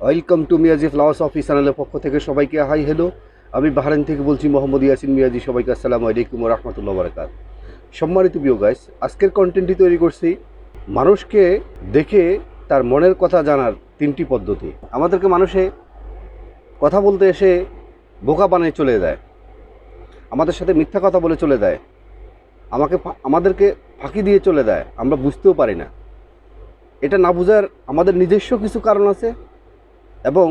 Welcome to Miyaji flowers office চ্যানেলের পক্ষ থেকে সবাইকে হাই হ্যালো। আমি বাহরাইন থেকে বলছি মোহাম্মদ ইয়াসিন মিয়াজি। সবাইকে আসসালামু আলাইকুম ওয়া রাহমাতুল্লাহি ওয়া বারাকাতুহু। সম্মানিত ভিউ গাইস, আজকের কন্টেন্টটি তৈরি করছি মানুষকে দেখে তার মনের কথা জানার 3টি পদ্ধতি। আমাদেরকে মানুষে কথা বলতে এসে বোকা বানিয়ে চলে যায়, আমাদের সাথে মিথ্যা কথা বলে চলে যায়, আমাদেরকে ফাঁকি দিয়ে চলে যায়, আমরা বুঝতেও পারি না। এটা না বোঝার আমাদের নিজস্ব কিছু কারণ আছে, এবং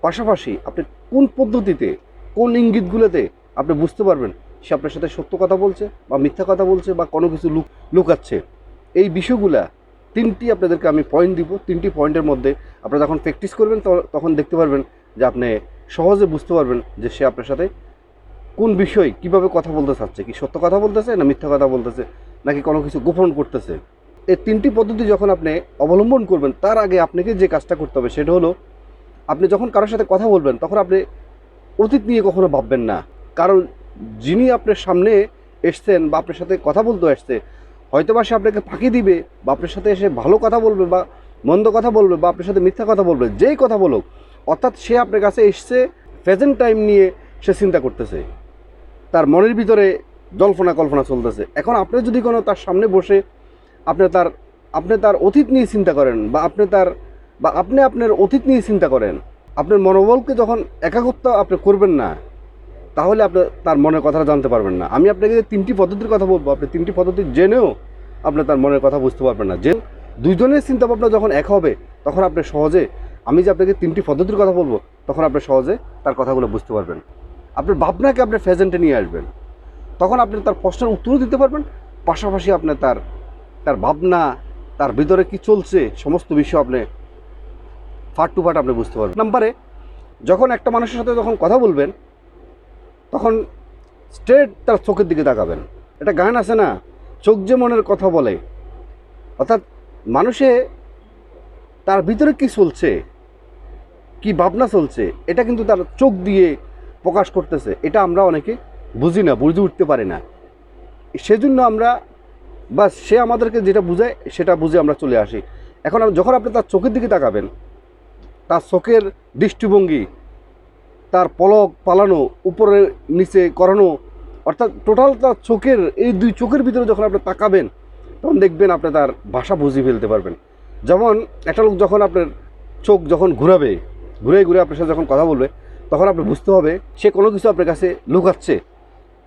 পাশাপাশি আপনি কোন পদ্ধতিতে, কোন ইঙ্গিতগুলোতে আপনি বুঝতে পারবেন সে আপনার সাথে সত্য কথা বলছে বা মিথ্যা কথা বলছে বা কোনো কিছু লুকাচ্ছে। এই বিষয়গুলা 3টি আপনাদেরকে আমি পয়েন্ট দিব। 3টি পয়েন্টের মধ্যে আপনারা যখন প্র্যাকটিস করবেন তখন দেখতে পারবেন যে আপনি সহজে বুঝতে পারবেন যে সে আপনার সাথে কোন বিষয় কীভাবে কথা বলতে চাচ্ছে, কি সত্য কথা বলতেছে না মিথ্যা কথা বলতেছে নাকি কোনো কিছু গোপন করতেছে। এই 3টি পদ্ধতি যখন আপনি অবলম্বন করবেন, তার আগে আপনাকে যে কাজটা করতে হবে সেটা হলো, আপনি যখন কারোর সাথে কথা বলবেন তখন আপনি অতীত নিয়ে কখনো ভাববেন না। কারণ যিনি আপনার সামনে এসছেন বা আপনার সাথে কথা বলতে আসছে, হয়তো বা সে আপনাকে ফাঁকি দিবে বা আপনার সাথে এসে ভালো কথা বলবে বা মন্দ কথা বলবে বা আপনার সাথে মিথ্যা কথা বলবে, যেই কথা বলুক, অর্থাৎ সে আপনার কাছে এসছে প্রেজেন্ট টাইম নিয়ে সে চিন্তা করতেছে, তার মনের ভিতরে জল্পনা কল্পনা চলতেছে। এখন আপনি যদি কোনো তার সামনে বসে আপনি তার অতীত নিয়ে চিন্তা করেন বা আপনি আপনার অতীত নিয়ে চিন্তা করেন, আপনার মনোবলকে যখন একাগ্রতা আপনি করবেন না, তাহলে আপনি তার মনের কথাটা জানতে পারবেন না। আমি আপনাকে 3টি পদ্ধতির কথা বলবো, আপনি 3টি পদ্ধতি জেনেও আপনি তার মনের কথা বুঝতে পারবেন না। যে দুইজনের চিন্তাভাবনা যখন এক হবে, তখন আপনি সহজে, আমি যে আপনাকে 3টি পদ্ধতির কথা বলবো, তখন আপনি সহজে তার কথাগুলো বুঝতে পারবেন। আপনার ভাবনাকে আপনি প্রেজেন্টে নিয়ে আসবেন, তখন আপনি তার প্রশ্নের উত্তরও দিতে পারবেন, পাশাপাশি আপনি তার ভাবনা, তার ভিতরে কি চলছে, সমস্ত বিষয় আপনি ফাট টু ফাট আপনি বুঝতে পারবেন। নাম্বারে, যখন একটা মানুষের সাথে যখন কথা বলবেন, তখন স্ট্রেট তার চোখের দিকে তাকাবেন। একটা গান আছে না, চোখ যে মনের কথা বলে, অর্থাৎ মানুষে তার ভিতরে কি চলছে, কি ভাবনা চলছে, এটা কিন্তু তার চোখ দিয়ে প্রকাশ করতেছে। এটা আমরা অনেকে বুঝি না, বুঝে উঠতে পারি না। সেজন্য আমরা সে আমাদেরকে যেটা বুঝায় সেটা বুঝে আমরা চলে আসি। এখন যখন আপনি তার চোখের দিকে তাকাবেন, তার চোখের দৃষ্টিভঙ্গি, তার পলক পালানো, উপরে নিচে করানো, অর্থাৎ টোটাল তার চোখের, এই 2 চোখের ভিতরে যখন আপনি তাকাবেন, তখন দেখবেন আপনি তার ভাষা বুঝিয়ে ফেলতে পারবেন। যেমন একটা লোক যখন আপনার চোখ যখন ঘুরে আপনার সাথে যখন কথা বলবে, তখন আপনি বুঝতে হবে সে কোনো কিছু আপনার কাছে লুকাচ্ছে,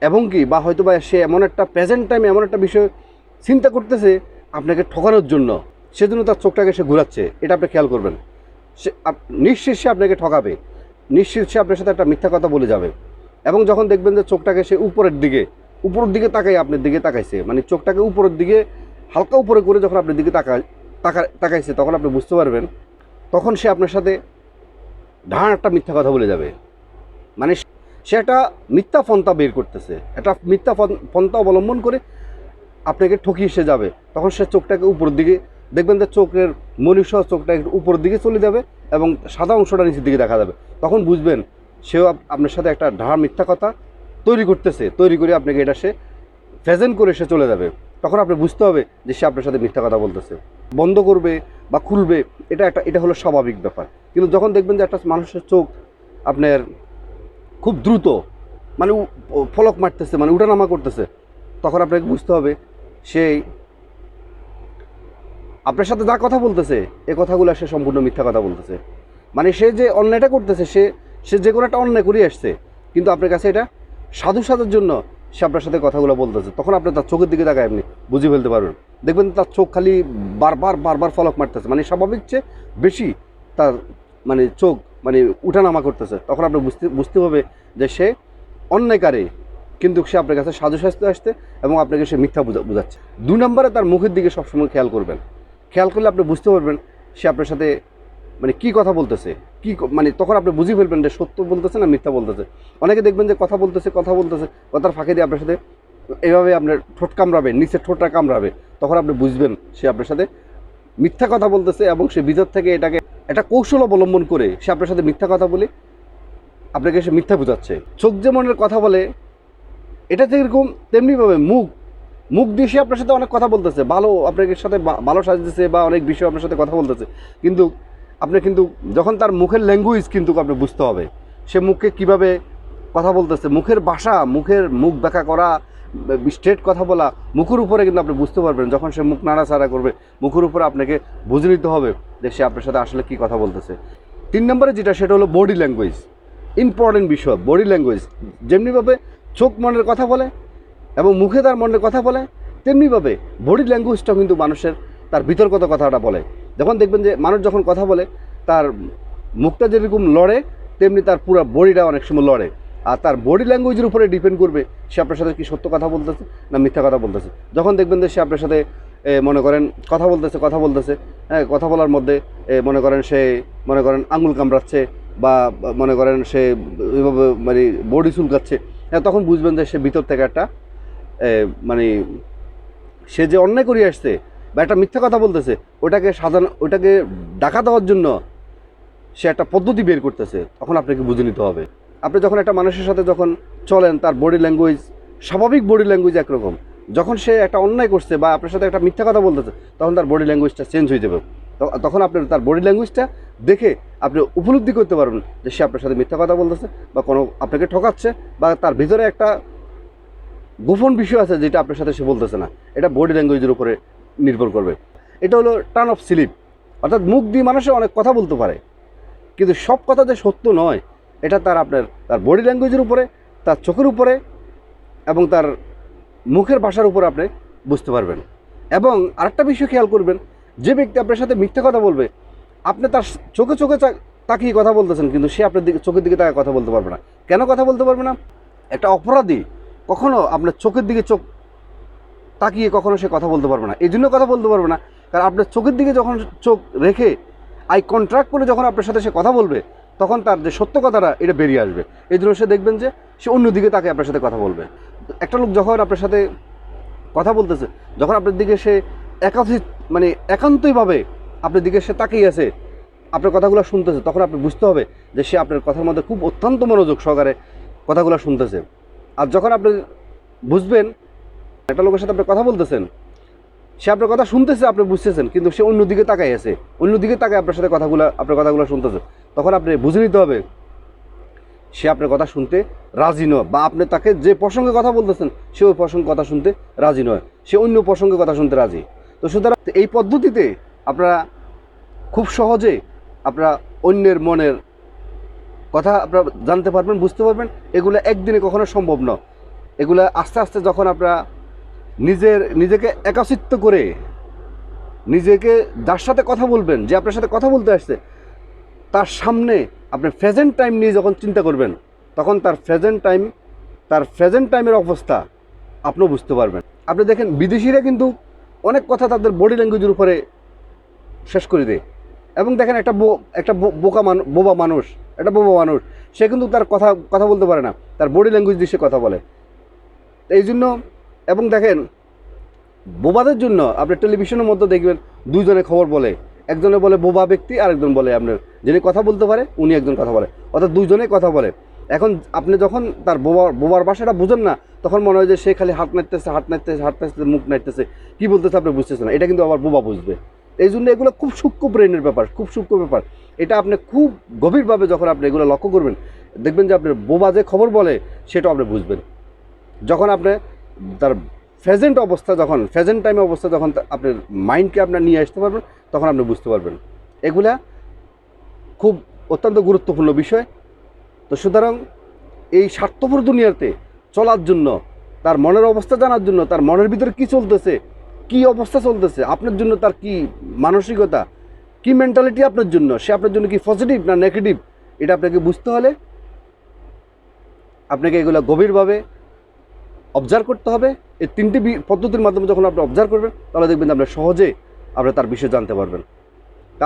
এবং কি বা হয়তো বা সে এমন একটা প্রেজেন্ট টাইমে এমন একটা বিষয় চিন্তা করতেছে আপনাকে ঠকানোর জন্য, সেজন্য তার চোখটাকে সে ঘুরাচ্ছে। এটা আপনি খেয়াল করবেন। সে নিশ্চিত সে আপনাকে ঠকাবে, নিশ্চিত সে আপনার সাথে একটা মিথ্যা কথা বলে যাবে। এবং যখন দেখবেন যে চোখটাকে সে উপরের দিকে তাকাই, আপনার দিকে তাকাইছে, মানে চোখটাকে উপরের দিকে হালকা উপরে করে যখন আপনার দিকে তাকাইছে, তখন আপনি বুঝতে পারবেন তখন সে আপনার সাথে একটা মিথ্যা কথা বলে যাবে। মানে সে একটা মিথ্যা পন্থা বের করতেছে, একটা মিথ্যা পন্থা অবলম্বন করে আপনাকে ঠকিয়ে সে যাবে। তখন সে চোখটাকে উপরের দিকে দেখবেন যে চোখের মনীষ চোখটা একটু উপরের দিকে চলে যাবে এবং সাদা অংশটা নিচের দিকে দেখা যাবে। তখন বুঝবেন সেও আপনার সাথে একটা মিথ্যা কথা তৈরি করে আপনাকে এটা সে প্রেজেন্ট করে সে চলে যাবে। তখন আপনি বুঝতে হবে যে সে আপনার সাথে মিথ্যা কথা বলতেছে। বন্ধ করবে বা খুলবে, এটা হলো স্বাভাবিক ব্যাপার। কিন্তু যখন দেখবেন যে একটা মানুষের চোখ আপনার খুব দ্রুত, মানে ফলক মারতেছে, মানে উঠানামা করতেছে, তখন আপনাকে বুঝতে হবে সেই আপনার সাথে যা কথা বলতেছে, এই কথাগুলো সে সম্পূর্ণ মিথ্যা কথা বলতেছে। মানে সে যে অন্যায়টা করতেছে, সে যে কোনো একটা অন্যায় করে আসছে, কিন্তু আপনার কাছে এটা সাজার জন্য সে আপনার সাথে কথাগুলো বলতেছে। তখন আপনি তার চোখের দিকে তাকায় আপনি বুঝে ফেলতে পারবেন। দেখবেন তার চোখ খালি বারবার ফলক মারতেছে, মানে স্বাভাবিক চেয়ে বেশি তার মানে চোখ মানে উঠানামা করতেছে। তখন আপনি বুঝতে হবে যে সে অন্যায়কারী, কিন্তু সে আপনার কাছে সাধু সাজতে আসতে এবং আপনাকে সে মিথ্যা বুঝাচ্ছে। 2 নম্বরে তার মুখের দিকে সবসময় খেয়াল করবেন। খেয়াল করলে আপনি বুঝতে পারবেন সে আপনার সাথে মানে কী কথা বলতেছে, মানে তখন আপনি বুঝে ফেলবেন যে সত্য বলতেছে না মিথ্যা বলতেছে। অনেকে দেখবেন যে কথা বলতেছে, কথার ফাঁকে দিয়ে আপনার সাথে এভাবে আপনার ঠোঁট কামড়াবে, নিচের ঠোঁটটা কামড়াবে। তখন আপনি বুঝবেন সে আপনার সাথে মিথ্যা কথা বলতেছে এবং সে ভিতর থেকে এটাকে একটা কৌশল অবলম্বন করে সে আপনার সাথে মিথ্যা কথা বলে আপনাকে সে মিথ্যা বোঝাচ্ছে। চোখ যে মনের কথা বলে, এটা যেরকম তেমনিভাবে মুখ দিয়ে সে আপনার সাথে অনেক কথা বলতেছে, ভালো আপনার সাথে ভালো সাজতেছে বা অনেক বিষয় আপনার সাথে কথা বলতেছে, কিন্তু আপনি কিন্তু যখন তার মুখের ল্যাঙ্গুয়েজ কিন্তু আপনি বুঝতে হবে, সে মুখে কিভাবে কথা বলতেছে, মুখের ভাষা, মুখ ব্যাখ্যা করা, স্ট্রেট কথা বলা, মুখের উপরে কিন্তু আপনি বুঝতে পারবেন। যখন সে মুখ নাড়াচাড়া করবে, মুখের উপরে আপনাকে বুঝে নিতে হবে যে সে আপনার সাথে আসলে কী কথা বলতেছে। 3 নম্বরে যেটা, সেটা হলো বডি ল্যাঙ্গুয়েজ। ইম্পর্টেন্ট বিষয় বডি ল্যাঙ্গুয়েজ। যেমনিভাবে চোখ মনের কথা বলে এবং মুখে তার মনের কথা বলে, তেমনিভাবে বডি ল্যাঙ্গুয়েজটাও কিন্তু মানুষের তার বিতর্কত কথাটা বলে। যখন দেখবেন যে মানুষ যখন কথা বলে, তার মুখটা যেরকম লড়ে, তেমনি তার পুরো বডিটা অনেক সময় লড়ে। আর তার বডি ল্যাঙ্গুয়েজের উপরে ডিপেন্ড করবে সে আপনার সাথে কি সত্য কথা বলতেছে না মিথ্যা কথা বলতেছে। যখন দেখবেন যে সে আপনার সাথে মনে করেন কথা বলতেছে, হ্যাঁ, কথা বলার মধ্যে মনে করেন আঙুল কামড়াচ্ছে বা মনে করেন সে এইভাবে মানে বডি চুলকাচ্ছে, হ্যাঁ, তখন বুঝবেন যে সে ভিতর থেকে একটা মানে সে যে অন্যায় করে আসছে বা একটা মিথ্যা কথা বলতেছে, ওটাকে ডাকা দেওয়ার জন্য সে একটা পদ্ধতি বের করতেছে। তখন আপনাকে বুঝে নিতে হবে। আপনি যখন একটা মানুষের সাথে যখন চলেন, তার বডি ল্যাঙ্গুয়েজ, স্বাভাবিক বডি ল্যাঙ্গুয়েজ একরকম, যখন সে একটা অন্যায় করছে বা আপনার সাথে একটা মিথ্যা কথা বলতেছে, তখন তার বডি ল্যাঙ্গুয়েজটা চেঞ্জ হয়ে যাবে। তখন আপনি তার বডি ল্যাঙ্গুয়েজটা দেখে আপনি উপলব্ধি করতে পারবেন যে সে আপনার সাথে মিথ্যা কথা বলতেছে বা কোনো আপনাকে ঠকাচ্ছে, বা তার ভিতরে একটা গোপন বিষয় আছে যেটা আপনার সাথে সে বলতেছে না। এটা বডি ল্যাঙ্গুয়েজের উপরে নির্ভর করবে। এটা হলো টার্ন অফ স্লিপ, অর্থাৎ মুখ দিয়ে মানুষে অনেক কথা বলতে পারে, কিন্তু সব কথা যে সত্য নয়, এটা তার বডি ল্যাঙ্গুয়েজের উপরে, তার চোখের উপরে এবং তার মুখের ভাষার উপরে আপনি বুঝতে পারবেন। এবং আরেকটা বিষয় খেয়াল করবেন, যে ব্যক্তি আপনার সাথে মিথ্যা কথা বলবে, আপনি তার চোখে তাকিয়ে কথা বলতেছেন, কিন্তু সে আপনার চোখের দিকে তাকিয়ে কথা বলতে পারবে না। কেন কথা বলতে পারবে না? একটা অপরাধী কখনো আপনার চোখের দিকে তাকিয়ে কখনো সে কথা বলতে পারবে না। এই জন্য কথা বলতে পারবে না, কারণ আপনার চোখের দিকে যখন চোখ রেখে আই কন্ট্রাক্ট করে যখন আপনার সাথে সে কথা বলবে, তখন তার যে সত্য কথাটা এটা বেরিয়ে আসবে। এই জন্য সে দেখবেন যে সে অন্যদিকে তাকে আপনার সাথে কথা বলবে। একটা লোক যখন আপনার সাথে কথা বলতেছে, যখন আপনার দিকে সে একান্তইভাবে আপনার দিকে সে তাকিয়ে আছে, আপনার কথাগুলো শুনতেছে, তখন আপনি বুঝতে হবে যে সে আপনার কথার মধ্যে খুব অত্যন্ত মনোযোগ সহকারে কথাগুলো শুনতেছে। আর যখন আপনি বুঝবেন একটা লোকের সাথে আপনি কথা বলতেছেন, সে আপনার কথা শুনতেছে, আপনি বুঝতেছেন, কিন্তু সে অন্যদিকে তাকাই আছে, অন্যদিকে তাকায় আপনার সাথে আপনার কথাগুলো শুনতেছে, তখন আপনি বুঝে নিতে হবে সে আপনার কথা শুনতে রাজি নয়, বা আপনি তাকে যে প্রসঙ্গে কথা বলতেছেন সে ওই প্রসঙ্গে কথা শুনতে রাজি নয়, সে অন্য প্রসঙ্গে কথা শুনতে রাজি। তো সুতরাং এই পদ্ধতিতে আপনারা খুব সহজে আপনারা অন্যের মনের কথা আপনারা জানতে পারবেন, বুঝতে পারবেন। এগুলো একদিনে কখনো সম্ভব নয়। এগুলো আস্তে আস্তে যখন আপনারা নিজেকে একাচিত্ত করে নিজেকে যার সাথে কথা বলবেন, যে আপনার সাথে কথা বলতে আসছে, তার সামনে আপনি প্রেজেন্ট টাইম নিয়ে যখন চিন্তা করবেন, তখন তার প্রেজেন্ট টাইমের অবস্থা আপনিও বুঝতে পারবেন। আপনি দেখেন বিদেশিরা কিন্তু অনেক কথা তাদের বডি ল্যাঙ্গুয়েজের উপরে শেষ করে দেয়। এবং দেখেন একটা বোবা মানুষ সে কিন্তু তার কথা বলতে পারে না, তার বডি ল্যাঙ্গুয়েজ দিয়ে সে কথা বলে। এই জন্য, এবং দেখেন বোবাদের জন্য আপনি টেলিভিশনের মধ্যে দেখবেন দুইজনে খবর বলে, একজনে বলে বোবা ব্যক্তি, আরেকজন বলে আপনার যিনি কথা বলতে পারে উনি একজন কথা বলে, অর্থাৎ দুইজনেই কথা বলে। এখন আপনি যখন তার বোবার ভাষাটা বুঝেন না, তখন মনে হয় যে সে খালি হাত নাড়তেছে, মুখ নাড়তেছে, কী বলতেছে আপনি বুঝতেছেন না। এটা কিন্তু আবার বোবা বুঝবে। এই জন্য এগুলো খুব সূক্ষ্ম ব্রেনের ব্যাপার, খুব সূক্ষ্ম ব্যাপার। এটা আপনি খুব গভীরভাবে যখন আপনি এগুলো লক্ষ্য করবেন, দেখবেন যে আপনার বোবা যে খবর বলে সেটাও আপনি বুঝবেন। যখন আপনি তার প্রেজেন্ট টাইম অবস্থা যখন আপনার মাইন্ডকে আপনার নিয়ে আসতে পারবেন, তখন আপনি বুঝতে পারবেন। এগুলা খুব অত্যন্ত গুরুত্বপূর্ণ বিষয়। তো সুতরাং এই স্বার্থপর দুনিয়াতে চলার জন্য, তার মনের অবস্থা জানার জন্য, তার মনের ভিতরে কী চলতেছে, কী অবস্থা চলতেছে, আপনার জন্য তার কি মানসিকতা, কি মেন্টালিটি আপনার জন্য, সে আপনার জন্য কি পজিটিভ না নেগেটিভ, এটা আপনাকে বুঝতে হলে আপনাকে এগুলো গভীরভাবে অবজার্ভ করতে হবে। এই 3টি পদ্ধতির মাধ্যমে যখন আপনি অবজার্ভ করবেন, তাহলে দেখবেন আপনি সহজে তার বিষয়ে জানতে পারবেন।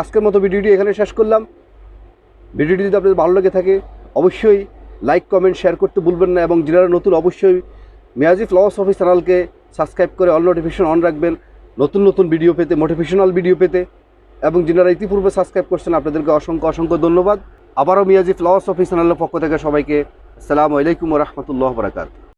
আজকের মতো ভিডিওটি এখানে শেষ করলাম। ভিডিওটি যদি আপনাদের ভালো লেগে থাকে, অবশ্যই লাইক, কমেন্ট, শেয়ার করতে ভুলবেন না, এবং যারা নতুন অবশ্যই মিয়াজি ফিলসফি চ্যানেলকে সাবস্ক্রাইব করে অল নোটিফিকেশন অন রাখবেন, নতুন ভিডিও পেতে, মোটিভেশনাল ভিডিও পেতে। এবং যারা ইতিপূর্বে সাবস্ক্রাইব করছেন আপনাদেরকে অসংখ্য ধন্যবাদ। আবারও মিয়াজি ফিলসফি চ্যানেলের পক্ষ থেকে সবাইকে আসসালামু আলাইকুম ওয়া রাহমাতুল্লাহি ওয়া বারাকাতুহু।